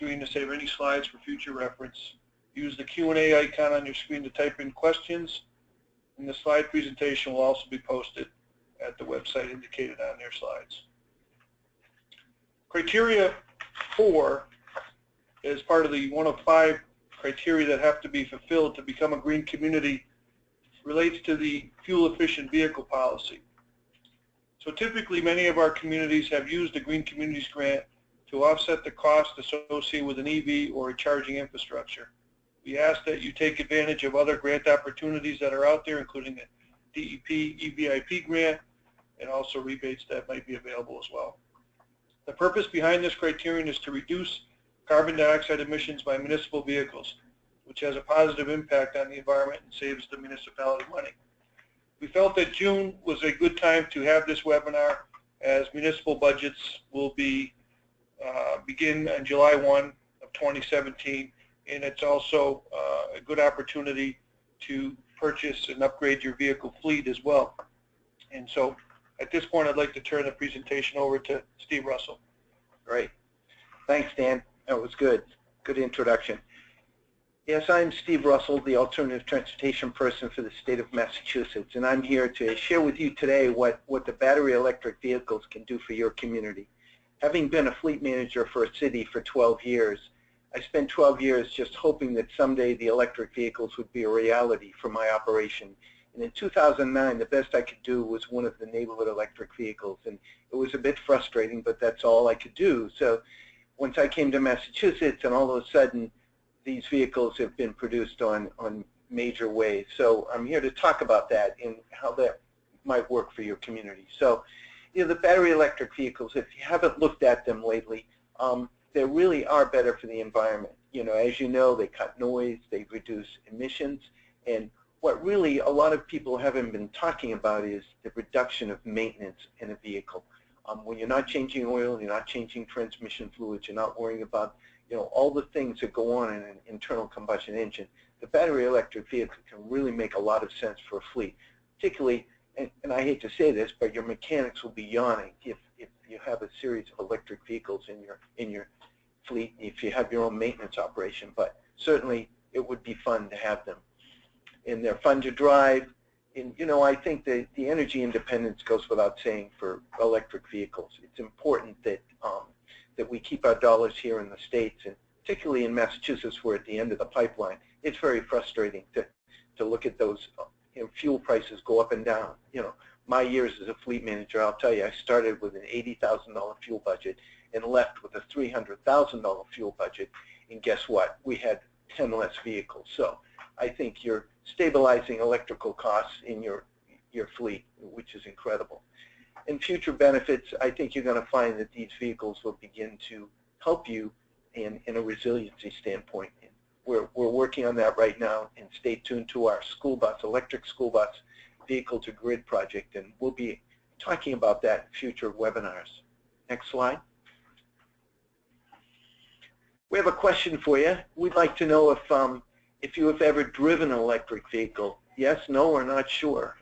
screen to save any slides for future reference. Use the Q&A icon on your screen to type in questions, and the slide presentation will also be posted at the website indicated on their slides. Criteria 4 is part of the one of 5 criteria that have to be fulfilled to become a green community, relates to the fuel-efficient vehicle policy. So typically, many of our communities have used the Green Communities Grant to offset the cost associated with an EV or a charging infrastructure. We ask that you take advantage of other grant opportunities that are out there, including the DEP EVIP grant and also rebates that might be available as well. The purpose behind this criterion is to reduce carbon dioxide emissions by municipal vehicles, which has a positive impact on the environment and saves the municipality money. We felt that June was a good time to have this webinar, as municipal budgets will be begin on July 1 of 2017, and it's also a good opportunity to purchase and upgrade your vehicle fleet as well. And so at this point, I'd like to turn the presentation over to Steve Russell. Great. Thanks, Dan. That was good. Good introduction. Yes, I'm Steve Russell, the Alternative Transportation Person for the state of Massachusetts, and I'm here to share with you today what the battery electric vehicles can do for your community. Having been a fleet manager for a city for 12 years, I spent 12 years just hoping that someday the electric vehicles would be a reality for my operation. And in 2009, the best I could do was one of the neighborhood electric vehicles, and it was a bit frustrating, but that's all I could do. So once I came to Massachusetts, and all of a sudden, these vehicles have been produced on major ways. So I'm here to talk about that and how that might work for your community. So, the battery electric vehicles, if you haven't looked at them lately, they really are better for the environment. As you know, they cut noise, they reduce emissions, and what really a lot of people haven't been talking about is the reduction of maintenance in a vehicle. When you're not changing oil, you're not changing transmission fluids, you're not worrying about all the things that go on in an internal combustion engine, the battery electric vehicle can really make a lot of sense for a fleet. Particularly, and I hate to say this, but your mechanics will be yawning if you have a series of electric vehicles in your fleet, if you have your own maintenance operation. But certainly, it would be fun to have them. And they're fun to drive. And I think that the energy independence goes without saying for electric vehicles. It's important that that we keep our dollars here in the States, and particularly in Massachusetts, we're at the end of the pipeline. It's very frustrating to look at those fuel prices go up and down. My years as a fleet manager, I'll tell you, I started with an $80,000 fuel budget and left with a $300,000 fuel budget, and guess what? We had 10 less vehicles. So I think you're stabilizing electrical costs in your fleet, which is incredible. In future benefits, I think you're going to find that these vehicles will begin to help you in a resiliency standpoint. And we're working on that right now, and stay tuned to our electric school bus vehicle to grid project, and we'll be talking about that in future webinars. Next slide. We have a question for you. We'd like to know if you have ever driven an electric vehicle. Yes, no, or not sure.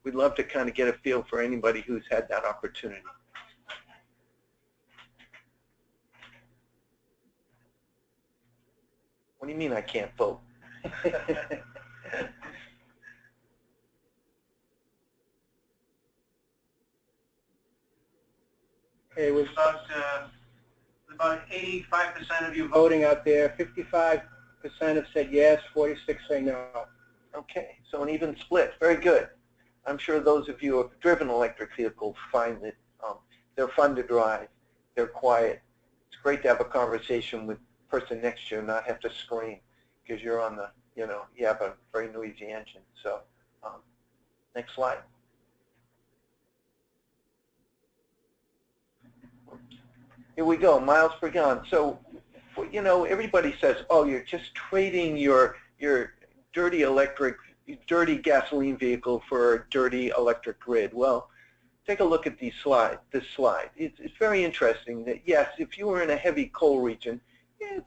We'd love to kind of get a feel for anybody who's had that opportunity. What do you mean I can't vote? It was about 85% of you voting out there. 55% have said yes, 46 say no. Okay, so an even split. Very good. I'm sure those of you who have driven electric vehicles find that they're fun to drive, they're quiet. It's great to have a conversation with the person next to you and not have to scream because you're on the, you have a very noisy engine. So, next slide. Here we go, miles per gallon. So, everybody says, oh, you're just trading your dirty gasoline vehicle for a dirty electric grid. Well, take a look at this slide. It's very interesting that, yes, if you were in a heavy coal region, yeah,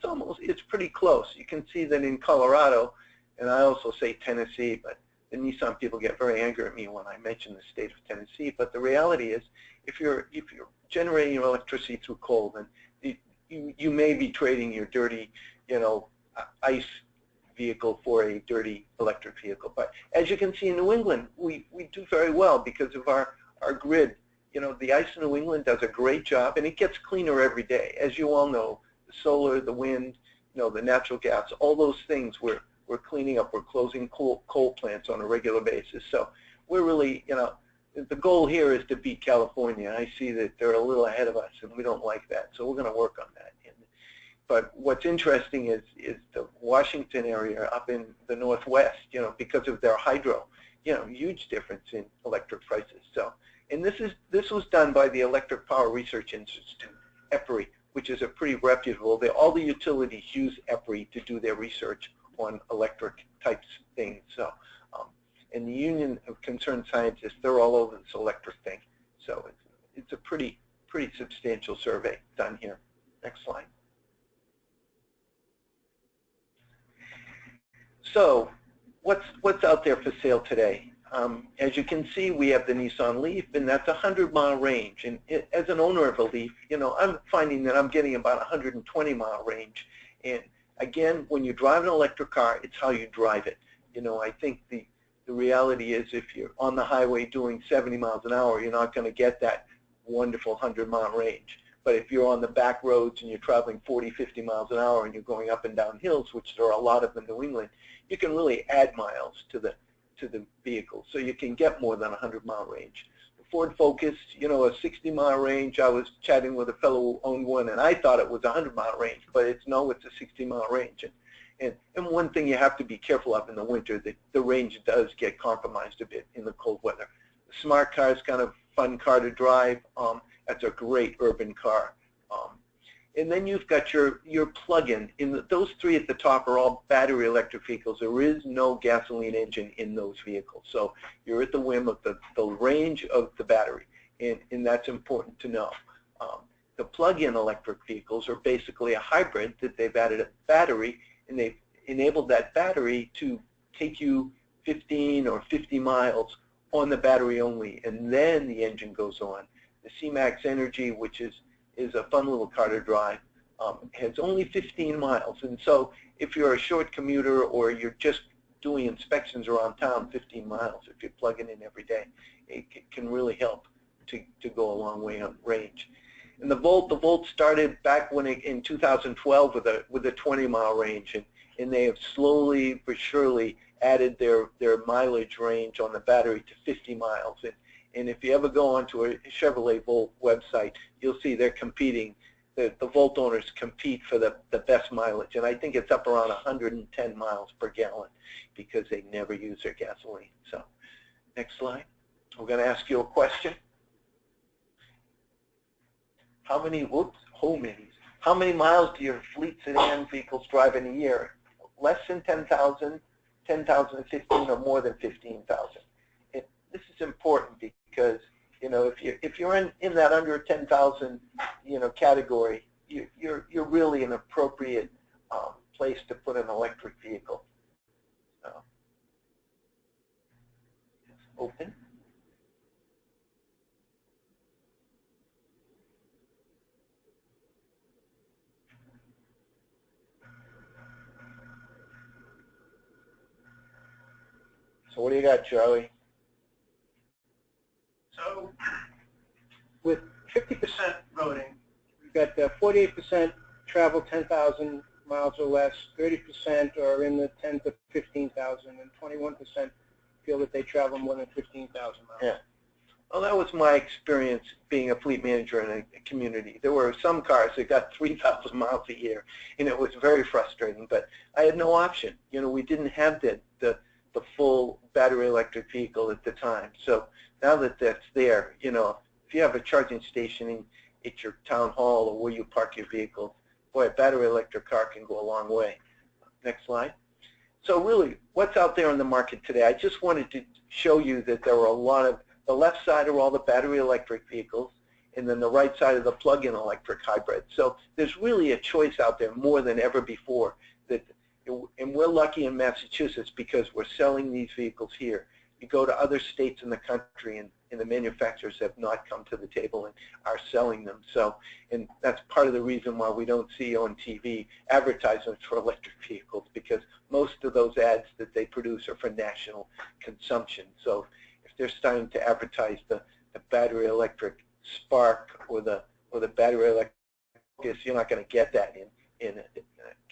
it's pretty close. You can see that in Colorado, and I also say Tennessee, but the Nissan people get very angry at me when I mention the state of Tennessee. But the reality is, if you're generating your electricity through coal, then you may be trading your dirty, ICE vehicle for a dirty electric vehicle. But as you can see in New England, we do very well because of our grid. The ICE in New England does a great job, and it gets cleaner every day. As you all know, the solar, the wind, the natural gas, all those things we're cleaning up. We're closing coal plants on a regular basis. So we're really, the goal here is to beat California. I see that they're a little ahead of us, and we don't like that. So we're going to work on that. But what's interesting is the Washington area up in the Northwest, because of their hydro, huge difference in electric prices. So, and this was done by the Electric Power Research Institute, EPRI, which is a pretty reputable. All the utilities use EPRI to do their research on electric types things. So, and the Union of Concerned Scientists, they're all over this electric thing. So it's a pretty substantial survey done here. Next slide. So what's out there for sale today? As you can see, we have the Nissan Leaf, and that's a 100-mile range. And as an owner of a Leaf, I'm finding that I'm getting about 120-mile range. And again, when you drive an electric car, it's how you drive it. I think the reality is if you're on the highway doing 70 miles an hour, you're not going to get that wonderful 100-mile range. But if you're on the back roads and you're traveling 40, 50 miles an hour and you're going up and down hills, which there are a lot of in New England, you can really add miles to the vehicle. So you can get more than a 100-mile range. The Ford Focus, a 60-mile range. I was chatting with a fellow who owned one, and I thought it was a 100-mile range, but it's a 60-mile range. And one thing you have to be careful of in the winter, that the range does get compromised a bit in the cold weather. The Smart Car is kind of a fun car to drive. That's a great urban car. And then you've got your plug-in. Those three at the top are all battery electric vehicles. There is no gasoline engine in those vehicles. So you're at the whim of the range of the battery, and that's important to know. The plug-in electric vehicles are basically a hybrid that they've added a battery, and they've enabled that battery to take you 15 or 50 miles on the battery only, and then the engine goes on. The C-Max Energy, which is a fun little car to drive, has only 15 miles. And so if you're a short commuter or you're just doing inspections around town, 15 miles, if you're plugging in every day, it can really help to go a long way on range. And the Volt started back in 2012 with a 20-mile range, and they have slowly but surely added their mileage range on the battery to 50 miles. And if you ever go onto a Chevrolet Volt website, you'll see they're competing. The Volt owners compete for the best mileage. And I think it's up around 110 miles per gallon because they never use their gasoline. So next slide. We're going to ask you a question. How many miles do your fleet sedan vehicles drive in a year? Less than 10,000, 10,000 and 15, or more than 15,000? This is important because if you're in that under 10,000 category, you're really an appropriate place to put an electric vehicle. So it's open. So what do you got, Charlie? So with 50% voting, we've got 48% travel 10,000 miles or less, 30% are in the 10 to 15,000, and 21% feel that they travel more than 15,000 miles. Yeah. Well, that was my experience being a fleet manager in a community. There were some cars that got 3,000 miles a year, and it was very frustrating, but I had no option. We didn't have the full battery electric vehicle at the time. So now that that's there, if you have a charging station at your town hall or where you park your vehicle, boy, a battery electric car can go a long way. Next slide. So really, what's out there in the market today? I just wanted to show you that there were a lot of, the left side are all the battery electric vehicles, and then the right side of the plug-in electric hybrid. So there's really a choice out there more than ever before. And we're lucky in Massachusetts because we're selling these vehicles here. You go to other states in the country, and the manufacturers have not come to the table and are selling them. So, and that's part of the reason why we don't see on TV advertisements for electric vehicles, because most of those ads that they produce are for national consumption. So if they're starting to advertise the battery electric Spark or the battery electric, you're not going to get that in a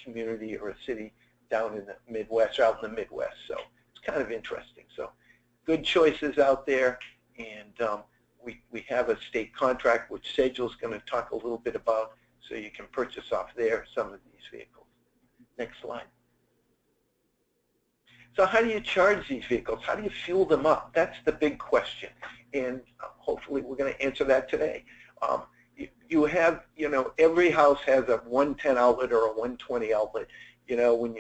community or a city down in the Midwest or out in the Midwest. So it's kind of interesting. So good choices out there, and we have a state contract which Sejal's going to talk a little bit about, so you can purchase off there some of these vehicles. Next slide. So how do you charge these vehicles? How do you fuel them up? That's the big question, and hopefully we're going to answer that today. You have, every house has a 110 outlet or a 120 outlet. When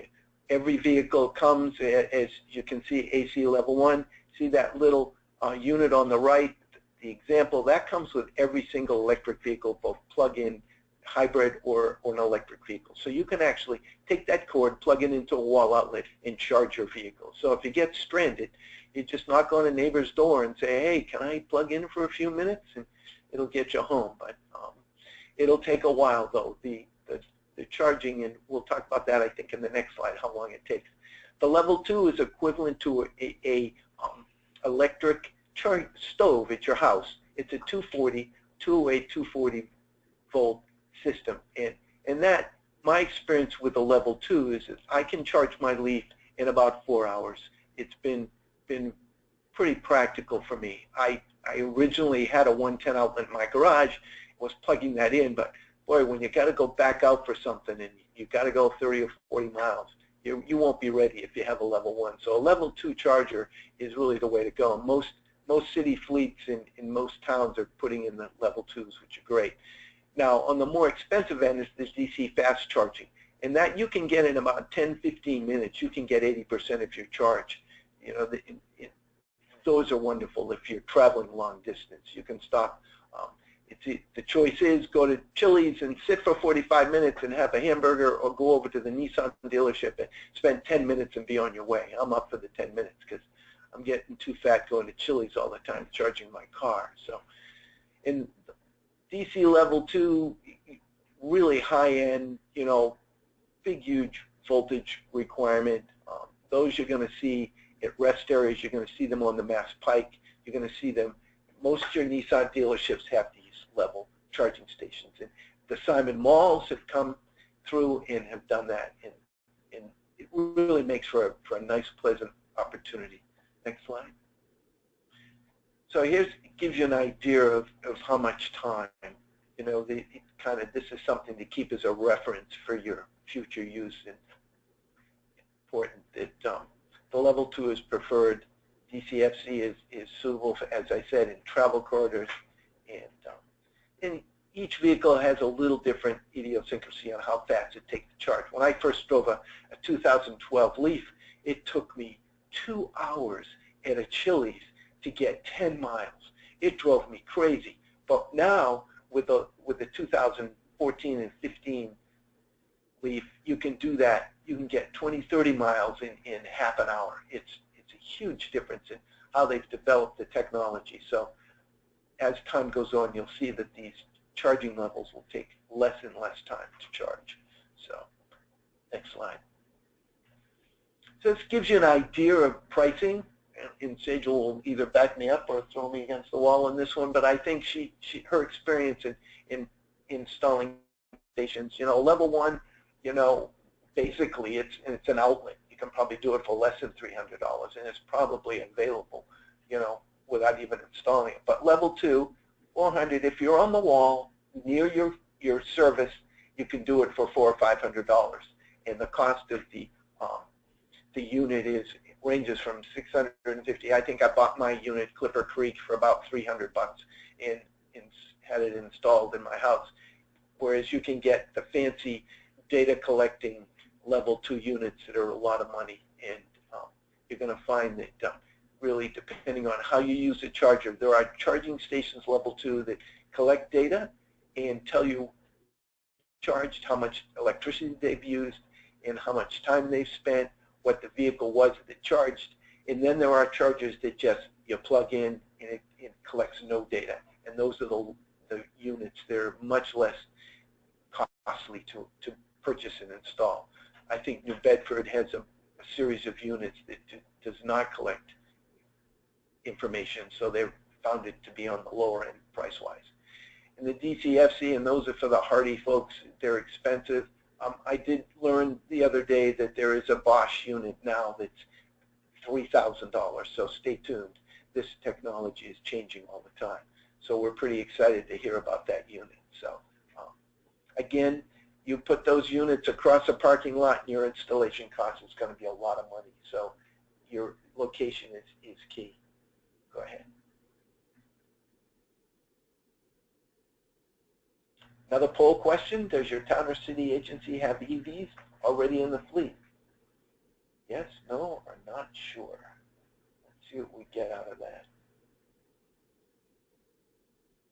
every vehicle comes, as you can see, AC level 1, see that little unit on the right, the example, that comes with every single electric vehicle, both plug-in, hybrid, or an electric vehicle. So you can actually take that cord, plug it into a wall outlet, and charge your vehicle. So if you get stranded, you just knock on a neighbor's door and say, hey, can I plug in for a few minutes? And it'll get you home. But it'll take a while, though, the charging, and we'll talk about that, I think, in the next slide, how long it takes. The level 2 is equivalent to a electric stove at your house. It's a 240 volt system, and that, my experience with the level 2 is that I can charge my Leaf in about 4 hours. It's been pretty practical for me. I originally had a 110 outlet in my garage, was plugging that in, but boy, when you got to go back out for something and you got to go 30 or 40 miles, you won't be ready if you have a level 1. So a level 2 charger is really the way to go. Most city fleets in most towns are putting in the level 2s, which are great. Now, on the more expensive end is this DC fast charging, and that you can get in about 10-15 minutes. You can get 80% of your charge. Those are wonderful if you're traveling long distance. You can stop. The choice is go to Chili's and sit for 45 minutes and have a hamburger, or go over to the Nissan dealership and spend 10 minutes and be on your way. I'm up for the 10 minutes because I'm getting too fat going to Chili's all the time charging my car. So in DC level 2, really high-end, big, huge voltage requirement. Those you're going to see at rest areas. You're going to see them on the Mass Pike. You're going to see them. Most of your Nissan dealerships have these level charging stations, and the Simon Malls have come through and have done that, and it really makes for a nice, pleasant opportunity. Next slide. So it gives you an idea of how much time. This is something to keep as a reference for your future use. And important that the level 2 is preferred. DCFC is suitable for, as I said, in travel corridors, and each vehicle has a little different idiosyncrasy on how fast it takes to charge. When I first drove a 2012 Leaf, it took me 2 hours at a Chili's to get 10 miles. It drove me crazy. But now with the 2014 and 15 Leaf, you can do that. You can get 20, 30 miles in half an hour. It's a huge difference in how they've developed the technology. So as time goes on, you'll see that these charging levels will take less and less time to charge. So next slide. So this gives you an idea of pricing, and Sejal will either back me up or throw me against the wall on this one, but I think her experience in installing stations, level 1, basically it's an outlet. You can probably do it for less than $300, and it's probably available, without even installing it. But level 2, $400. If you're on the wall near your service, you can do it for $400 or $500, and the cost of the unit ranges from $650. I think I bought my unit, Clipper Creek, for about $300 and had it installed in my house. Whereas you can get the fancy data collecting level 2 units that are a lot of money, and you're going to find that really, depending on how you use the charger, there are charging stations level 2 that collect data and tell you charged, how much electricity they've used, and how much time they've spent, what the vehicle was that charged, And then there are chargers that just you plug in and it collects no data. And those are the units. They're much less costly to purchase and install. I think New Bedford has a series of units that does not collect information, so they've found it to be on the lower end price-wise. And the DCFC, and those are for the hardy folks, they're expensive. I did learn the other day that there is a Bosch unit now that's $3,000, so stay tuned. This technology is changing all the time. So we're pretty excited to hear about that unit. So again, you put those units across a parking lot and your installation cost is going to be a lot of money. So your location is key. Go ahead. Another poll question, does your town or city agency have EVs already in the fleet? Yes, no, or not sure. Let's see what we get out of that.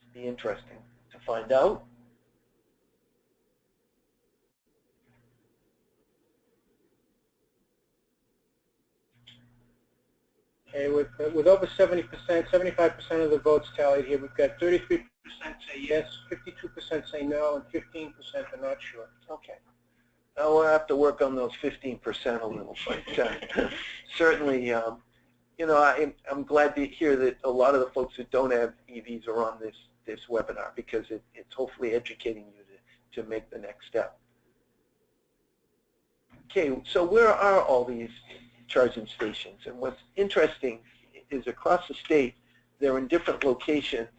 It'll be interesting to find out. Okay, with over 70%, 75% of the votes tallied here, we've got 33% say yes, 52% say no, and 15% are not sure. Okay. Now we'll have to work on those 15% a little, but certainly, you know, I'm glad to hear that a lot of the folks that don't have EVs are on this webinar, because it's hopefully educating you to make the next step. Okay, so where are all these charging stations? And what's interesting is across the state, they're in different locations.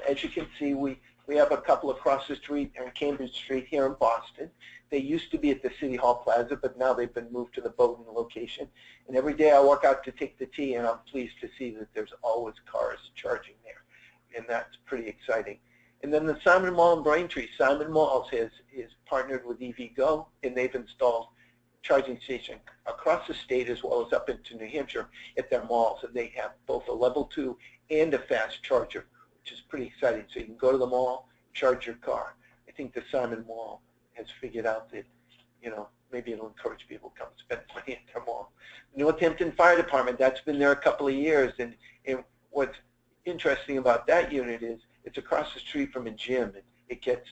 As you can see, we have a couple across the street on Cambridge Street here in Boston. They used to be at the City Hall Plaza, but now they've been moved to the Bowdoin location. And every day I walk out to take the tea, and I'm pleased to see that there's always cars charging there. And that's pretty exciting. And then the Simon Mall in Braintree, Simon Malls is partnered with EVgo, and they've installed charging station across the state as well as up into New Hampshire at their malls. And they have both a level 2 and a fast charger, which is pretty exciting. So you can go to the mall, charge your car. I think the Simon Mall has figured out that, you know, maybe it'll encourage people to come spend money at their mall. Northampton Fire Department, that's been there a couple of years, and what's interesting about that unit is it's across the street from a gym. It gets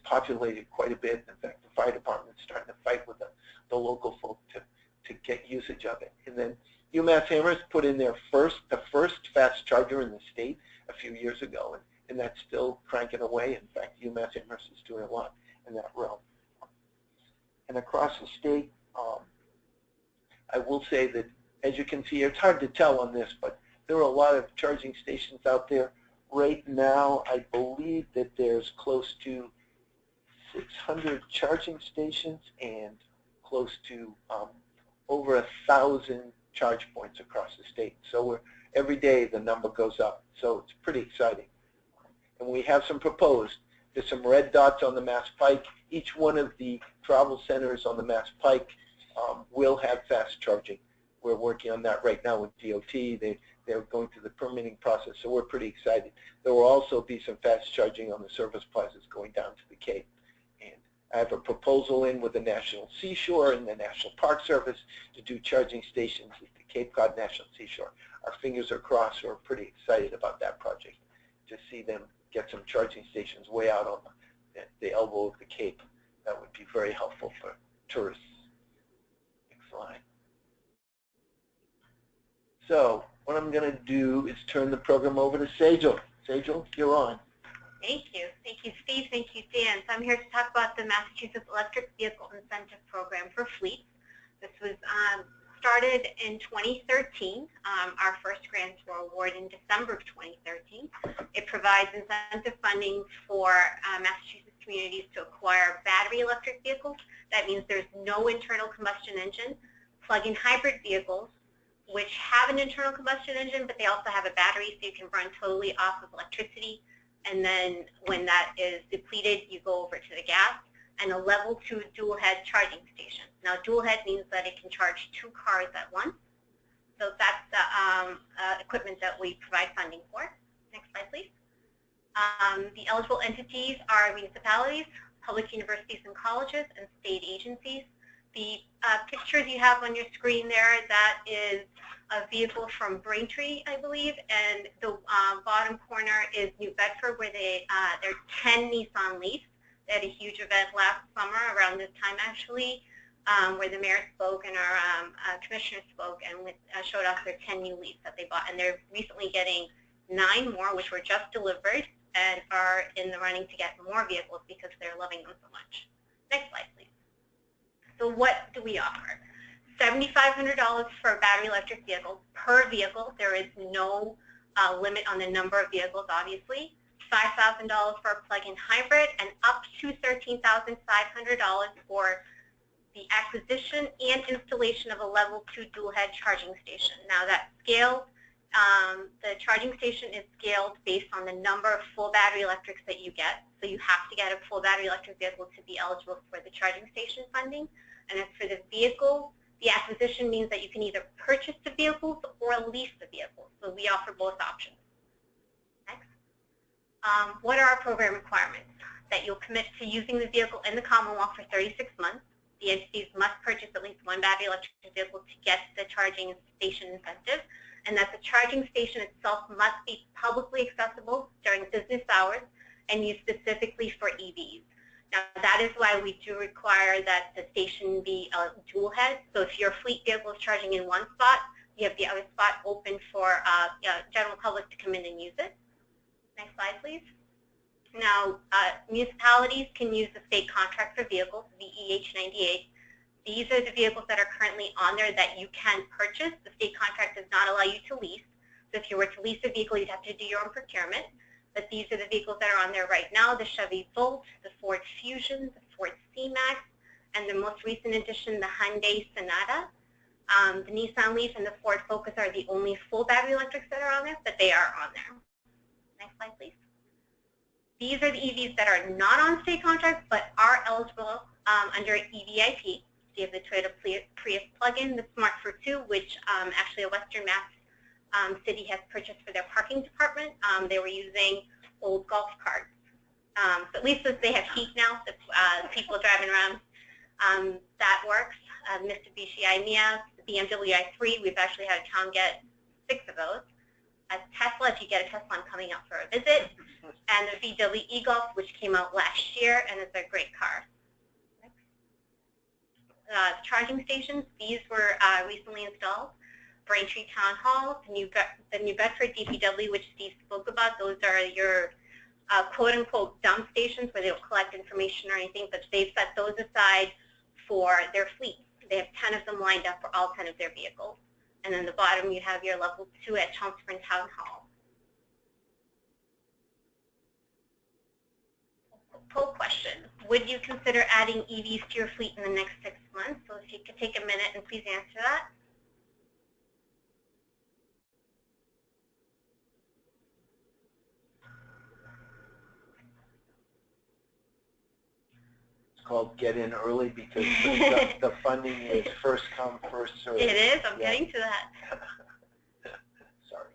populated quite a bit. In fact, the fire department's starting to fight with the local folk to get usage of it. And then UMass Amherst put in the first fast charger in the state a few years ago, and that's still cranking away. In fact, UMass Amherst is doing a lot in that realm. And across the state, I will say that, as you can see, it's hard to tell on this, but there are a lot of charging stations out there. Right now, I believe that there's close to 600 charging stations and close to over 1,000 charge points across the state. So every day the number goes up. So it's pretty exciting. And we have some proposed. There's some red dots on the Mass Pike. Each one of the travel centers on the Mass Pike will have fast charging. We're working on that right now with DOT. They're going through the permitting process, so we're pretty excited. There will also be some fast charging on the service plazas going down to the Cape. And I have a proposal in with the National Seashore and the National Park Service to do charging stations at the Cape Cod National Seashore. Our fingers are crossed. We're pretty excited about that project, to see them get some charging stations way out on the elbow of the Cape. That would be very helpful for tourists. Next slide. So what I'm going to do is turn the program over to Sejal. Sejal, you're on. Thank you. Thank you, Steve. Thank you, Dan. So I'm here to talk about the Massachusetts Electric Vehicle Incentive Program for fleets. This was started in 2013. Our first grants were awarded in December of 2013. It provides incentive funding for Massachusetts communities to acquire battery electric vehicles. That means there's no internal combustion engine. Plug-in hybrid vehicles, which have an internal combustion engine, but they also have a battery, so you can run totally off of electricity. And then when that is depleted, you go over to the gas. And a level 2 dual head charging station. Now, dual head means that it can charge 2 cars at once. So that's the equipment that we provide funding for. Next slide, please. The eligible entities are municipalities, public universities and colleges, and state agencies. The pictures you have on your screen there, that is a vehicle from Braintree, I believe, and the bottom corner is New Bedford, where there are 10 Nissan Leafs. They had a huge event last summer, around this time actually, where the mayor spoke and our commissioner spoke and showed off their 10 new Leafs that they bought. And they're recently getting 9 more, which were just delivered, and are in the running to get more vehicles because they're loving them so much. Next slide, please. So what do we offer? $7,500 for a battery electric vehicle per vehicle. There is no limit on the number of vehicles, obviously. $5,000 for a plug-in hybrid, and up to $13,500 for the acquisition and installation of a level 2 dual head charging station. Now that scales, the charging station is scaled based on the number of full battery electrics that you get. So you have to get a full battery electric vehicle to be eligible for the charging station funding. And as for the vehicle, the acquisition means that you can either purchase the vehicles or lease the vehicles. So we offer both options. Next. What are our program requirements? That you'll commit to using the vehicle in the Commonwealth for 36 months. The entities must purchase at least 1 battery electric vehicle to get the charging station incentive, and that the charging station itself must be publicly accessible during business hours and used specifically for EVs. Now, that is why we do require that the station be a dual head. So if your fleet vehicle is charging in one spot, you have the other spot open for general public to come in and use it. Next slide, please. Now, municipalities can use the state contract for vehicles, VEH 98. These are the vehicles that are currently on there that you can purchase. The state contract does not allow you to lease. So if you were to lease a vehicle, you'd have to do your own procurement. But these are the vehicles that are on there right now: the Chevy Volt, the Ford Fusion, the Ford C-Max, and the most recent addition, the Hyundai Sonata. The Nissan Leaf and the Ford Focus are the only full battery electrics that are on there, but they are on there. Next slide, please. These are the EVs that are not on state contracts but are eligible under EVIP. So you have the Toyota Prius plug-in, the Smart for 2, which actually a Western Mass city has purchased for their parking department. They were using old golf carts. So at least as they have heat now, the people driving around, that works. Mitsubishi i-MiEV, the BMW i3, we've actually had Tom get 6 of those. A Tesla, if you get a Tesla, I'm coming out for a visit. And the VW e-Golf, which came out last year, and it's a great car. Charging stations, these were recently installed. Braintree Town Hall, the New Bedford DPW, which Steve spoke about, those are your quote-unquote dump stations where they don't collect information or anything, but they've set those aside for their fleet. They have 10 of them lined up for all 10 of their vehicles. And then the bottom, you have your level 2 at Chelmsford Town Hall. Poll question: would you consider adding EVs to your fleet in the next 6 months? So if you could take a minute and please answer that. It's called get in early because the funding is first come, first served. It is. I'm getting to that. Sorry.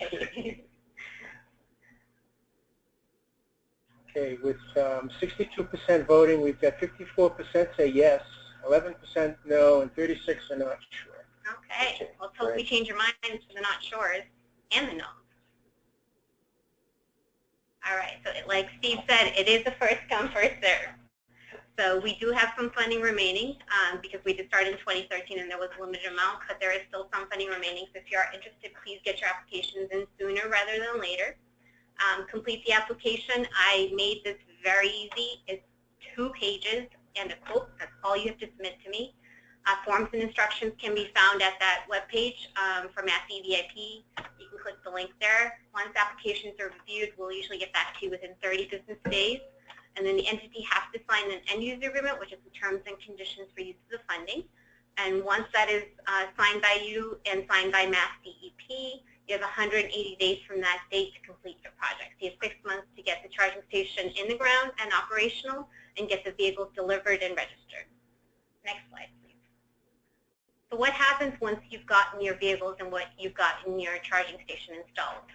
It's okay. Okay, with 62% voting, we've got 54% say yes, 11% no, and 36 are not sure. Okay. Let's hope we change your minds to the not sures and the no's. All right. So like Steve said, it is a first come, first serve. So we do have some funding remaining because we did start in 2013 and there was a limited amount, but there is still some funding remaining. So if you are interested, please get your applications in sooner rather than later. Complete the application. I made this very easy. It's 2 pages and a quote. That's all you have to submit to me. Forms and instructions can be found at that webpage for Mass EVIP. You can click the link there. Once applications are reviewed, we'll usually get back to you within 30 business days. And then the entity has to sign an end-user agreement, which is the terms and conditions for use of the funding. And once that is signed by you and signed by Mass DEP, you have 180 days from that date to complete your project. So you have 6 months to get the charging station in the ground and operational and get the vehicles delivered and registered. Next slide, please. So what happens once you've gotten your vehicles and what you've gotten your charging station installed?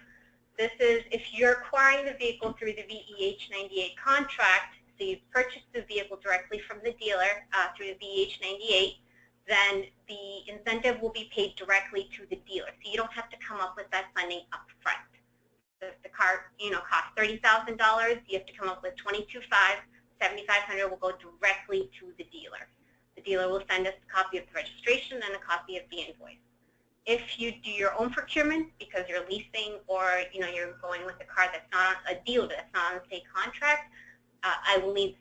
This is, if you're acquiring the vehicle through the VEH 98 contract, so you purchase the vehicle directly from the dealer through the VH98, then the incentive will be paid directly to the dealer. So you don't have to come up with that funding up front. So if the car, costs $30,000, you have to come up with $22,500, $7,500 will go directly to the dealer. The dealer will send us a copy of the registration and a copy of the invoice. If you do your own procurement because you're leasing or you're going with a car that's not on a dealer, that's not on a state contract, I will need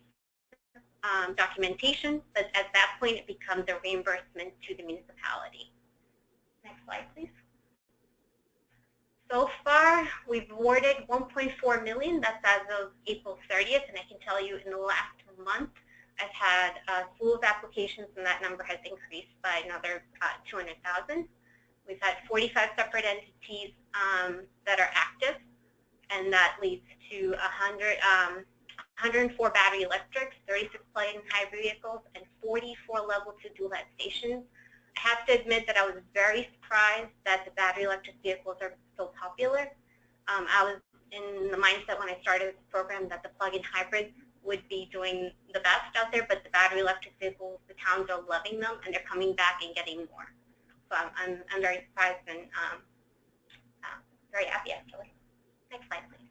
documentation, but at that point it becomes a reimbursement to the municipality. Next slide, please. So far, we've awarded $1.4 million. That's as of April 30th, and I can tell you in the last month, I've had a slew of applications, and that number has increased by another 200,000. We've had 45 separate entities that are active, and that leads to 104 battery electrics, 36 plug-in hybrid vehicles, and 44 level 2 dual-head stations. I have to admit that I was very surprised that the battery electric vehicles are so popular. I was in the mindset when I started this program that the plug-in hybrids would be doing the best out there, but the battery electric vehicles, the towns are loving them, and they're coming back and getting more. So I'm very surprised and very happy, actually. Next slide, please.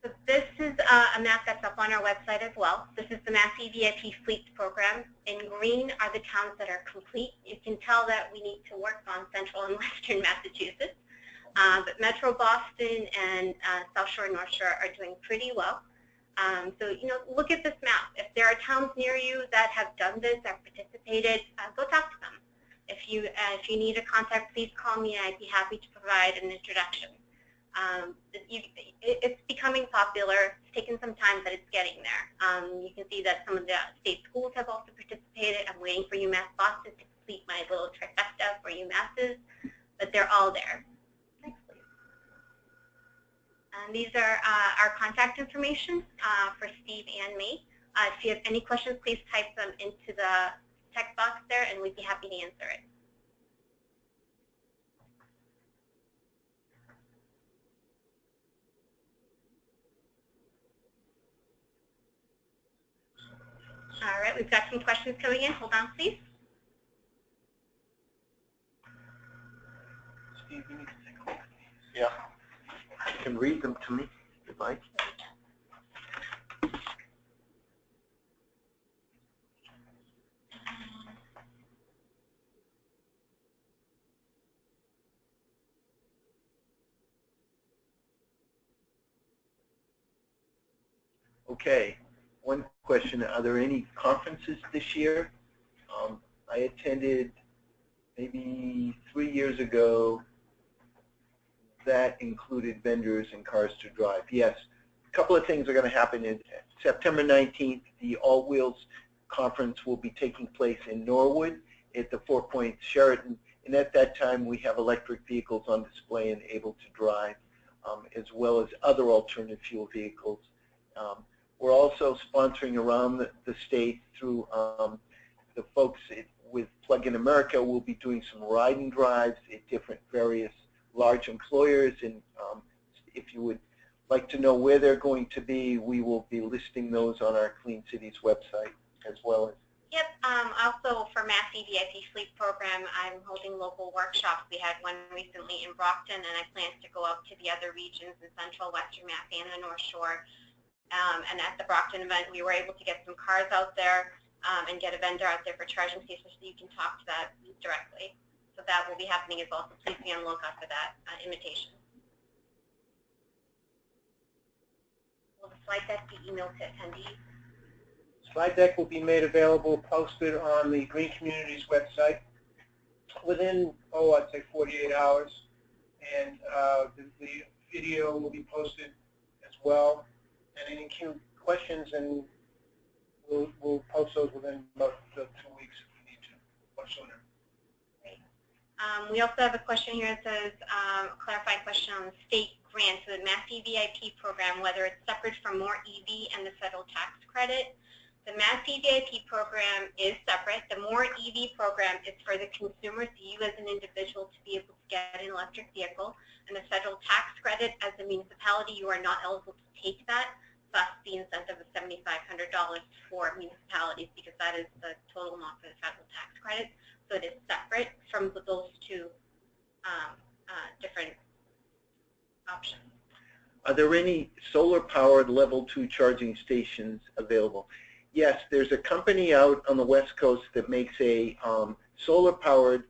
So this is a map that's up on our website as well. This is the Mass EVIP Fleets program. In green are the towns that are complete. You can tell that we need to work on central and western Massachusetts. But Metro Boston and South Shore, North Shore are doing pretty well. So, look at this map. If there are towns near you that have done this, that participated, go talk to them. If you need a contact, please call me, and I'd be happy to provide an introduction. It's becoming popular. It's taken some time, but it's getting there. You can see that some of the state schools have also participated. I'm waiting for UMass Boston to complete my little trifecta for UMass's, but they're all there. Next, please. And these are our contact information for Steve and me. If you have any questions, please type them into the text box there, and we'd be happy to answer it. All right, we've got some questions coming in. Hold on, please. Steve, you need to take a look at these. Yeah. You can read them to me if you'd like. Okay. One question, are there any conferences this year? I attended maybe 3 years ago that included vendors and cars to drive. Yes, a couple of things are going to happen. In September 19th, the All Wheels Conference will be taking place in Norwood at the Four Points Sheraton, and at that time we have electric vehicles on display and able to drive, as well as other alternative fuel vehicles. We're also sponsoring around the state through the folks with Plug-in America. We'll be doing some ride and drives at different various large employers, and if you would like to know where they're going to be, we will be listing those on our Clean Cities website as well as. Yep. Also for Mass EVIP Fleet Program, I'm holding local workshops. We had one recently in Brockton, and I plan to go out to the other regions in Central, Western Mass, and the North Shore. And at the Brockton event, we were able to get some cars out there and get a vendor out there for charging stations so you can talk to that directly. So that will be happening as well, so please be on the lookout for that invitation. Will the slide deck be emailed to attendees? Slide deck will be made available, posted on the Green Communities website within, I'd say 48 hours. And the video will be posted as well. And any questions, and we'll post those within about 2 weeks if we need to, or sooner. Great. We also have a question here that says, a clarifying question on the state grant for the Mass EVIP program, whether it's separate from more EV and the federal tax credit. The Mass EVIP program is separate. The more EV program is for the consumer, so you as an individual to be able to get an electric vehicle. And the federal tax credit, as a municipality, you are not eligible to take that. thus the incentive of $7,500 for municipalities, because that is the total amount for the federal tax credit. So it is separate from those two different options. Are there any solar-powered level 2 charging stations available? Yes, there's a company out on the West Coast that makes a solar-powered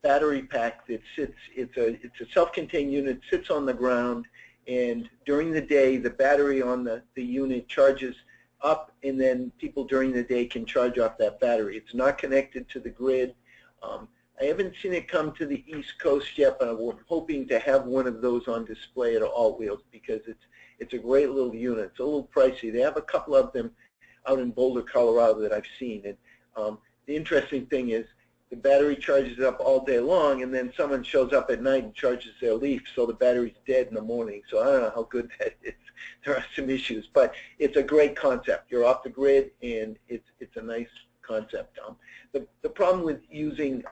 battery pack that sits. It's a self-contained unit, sits on the ground, and during the day the battery on the unit charges up, and then people during the day can charge off that battery. It's not connected to the grid. I haven't seen it come to the East Coast yet, but I'm hoping to have one of those on display at All Wheels, because it's a great little unit. It's a little pricey. They have a couple of them out in Boulder, Colorado that I've seen. And the interesting thing is the battery charges up all day long, and then someone shows up at night and charges their Leaf, so the battery's dead in the morning. So I don't know how good that is. There are some issues, but it's a great concept. You're off the grid, and it's a nice concept. The problem with using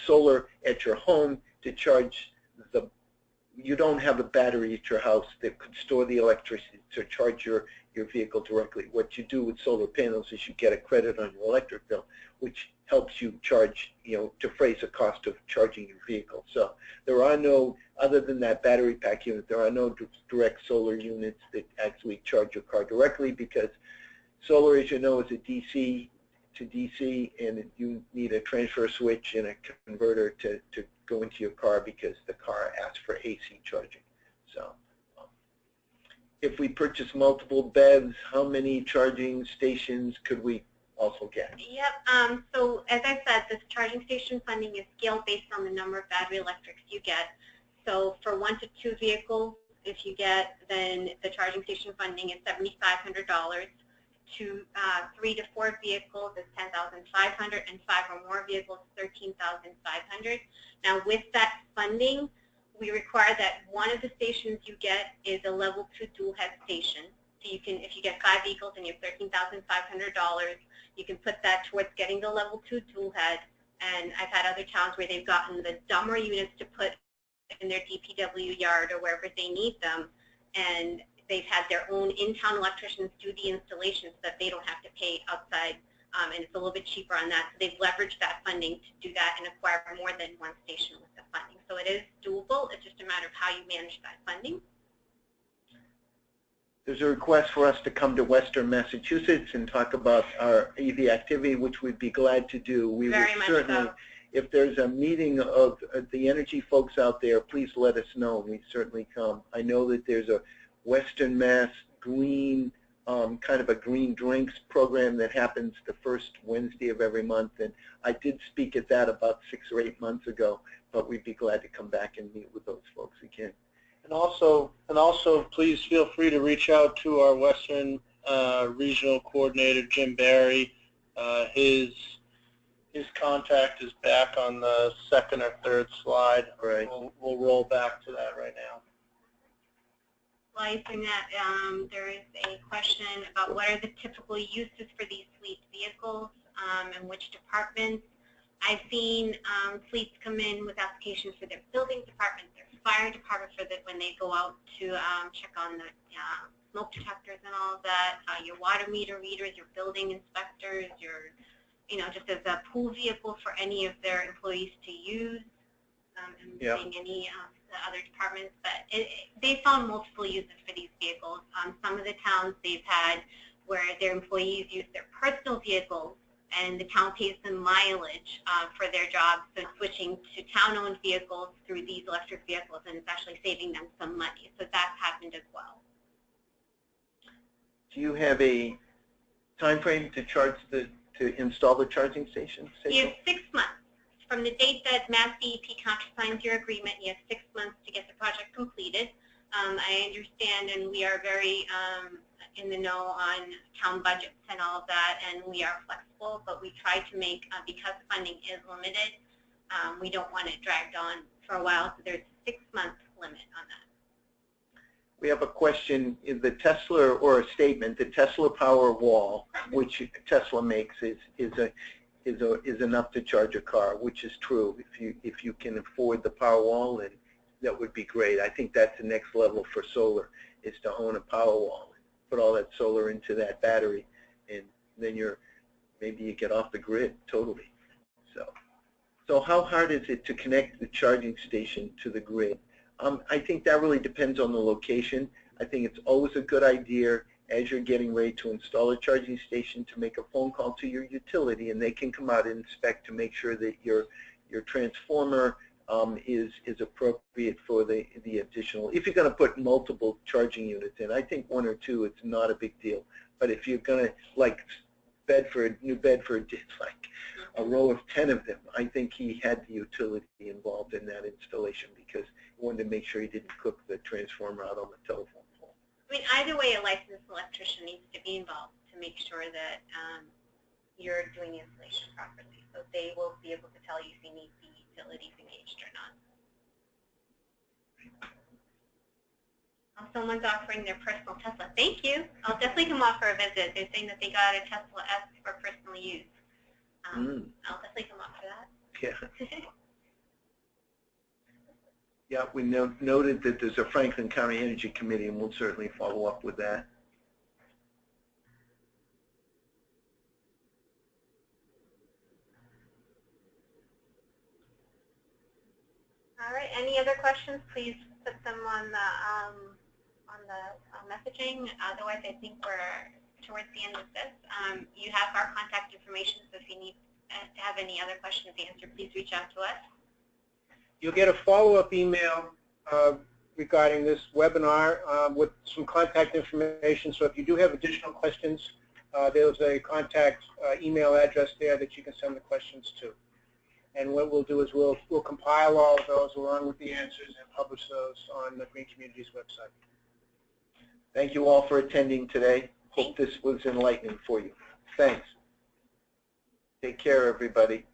solar at your home to charge you don't have a battery at your house that could store the electricity to charge your vehicle directly. What you do with solar panels is you get a credit on your electric bill, which helps you charge, to defray the cost of charging your vehicle. So there are no, other than that battery pack unit, there are no direct solar units that actually charge your car directly, because solar, as you know, is a DC to DC, and you need a transfer switch and a converter to go into your car, because the car asks for AC charging. So if we purchase multiple BEVs, how many charging stations could we also get? Yep. So as I said, this charging station funding is scaled based on the number of battery electrics you get. So for 1 to 2 vehicles, if you get, then the charging station funding is $7,500. To 3 to 4 vehicles is $10,500, and 5 or more vehicles $13,500. Now, with that funding, we require that one of the stations you get is a level 2 dual head station. So you can, if you get 5 vehicles and you have $13,500, you can put that towards getting the level 2 dual head. And I've had other towns where they've gotten the dumber units to put in their DPW yard or wherever they need them, and they've had their own in-town electricians do the installation so that they don't have to pay outside, and it's a little bit cheaper on that. So they've leveraged that funding to do that and acquire more than one station with the funding. So it is doable. It's just a matter of how you manage that funding. There's a request for us to come to Western Massachusetts and talk about our EV activity, which we'd be glad to do. We Very would much certainly, so. If there's a meeting of the energy folks out there, please let us know, and we certainly come. I know that there's a Western Mass green, kind of a green drinks program that happens the first Wednesday of every month, and I did speak at that about 6 or 8 months ago, but we'd be glad to come back and meet with those folks again. And also, please feel free to reach out to our Western Regional Coordinator, Jim Barry. His contact is back on the 2nd or 3rd slide. Right. We'll roll back to that right now. Slicing that, there is a question about what are the typical uses for these fleet vehicles, and which departments. I've seen fleets come in with applications for their building department, their fire department, for that when they go out to check on the smoke detectors and all of that, your water meter readers, your building inspectors, your, just as a pool vehicle for any of their employees to use, and seeing any the other departments. But they found multiple uses for these vehicles. Some of the towns they've had where their employees use their personal vehicles, and the town pays them mileage for their jobs, so switching to town-owned vehicles through these electric vehicles, and it's actually saving them some money. So that's happened as well. Do you have a time frame to install the charging station? You have 6 months. From the date that Mass DEP countersigns your agreement, you have 6 months to get the project completed. I understand, and we are very in the know on town budgets and all of that, and we are flexible, but we try to make, because funding is limited, we don't want it dragged on for a while, so there's a 6-month limit on that. We have a question. In the Tesla, or a statement, the Tesla Power Wall, which Tesla makes, is enough to charge a car, which is true. If you can afford the power wall, then that would be great. I think that's the next level for solar, is to own a power wall. put all that solar into that battery, and then maybe you get off the grid totally. So how hard is it to connect the charging station to the grid? I think that really depends on the location. I think it's always a good idea as you're getting ready to install a charging station to make a phone call to your utility, and they can come out and inspect to make sure that your transformer is appropriate for the additional. If you're going to put multiple charging units in, I think 1 or 2, it's not a big deal. But if you're going to, like New Bedford did, like a row of 10 of them, I think he had the utility involved in that installation because he wanted to make sure he didn't cook the transformer out on the telephone pole. I mean, either way, a licensed electrician needs to be involved to make sure that you're doing the installation properly. So they will be able to tell you if you need the utilities engaged or not. Someone's offering their personal Tesla. Thank you. I'll definitely come off for a visit. They're saying that they got a Tesla S for personal use. I'll definitely come off for that. Yeah. Yeah, we noted that there's a Franklin County Energy Committee, and we'll certainly follow up with that. All right. Any other questions? Please put them on the messaging. Otherwise, I think we're towards the end of this. You have our contact information, so if you need to have any other questions answered, please reach out to us. You'll get a follow-up email regarding this webinar with some contact information. So if you do have additional questions, there's a contact email address there that you can send the questions to. And what we'll do is we'll compile all of those along with the answers and publish those on the Green Communities website. Thank you all for attending today. Hope this was enlightening for you. Thanks. Take care, everybody.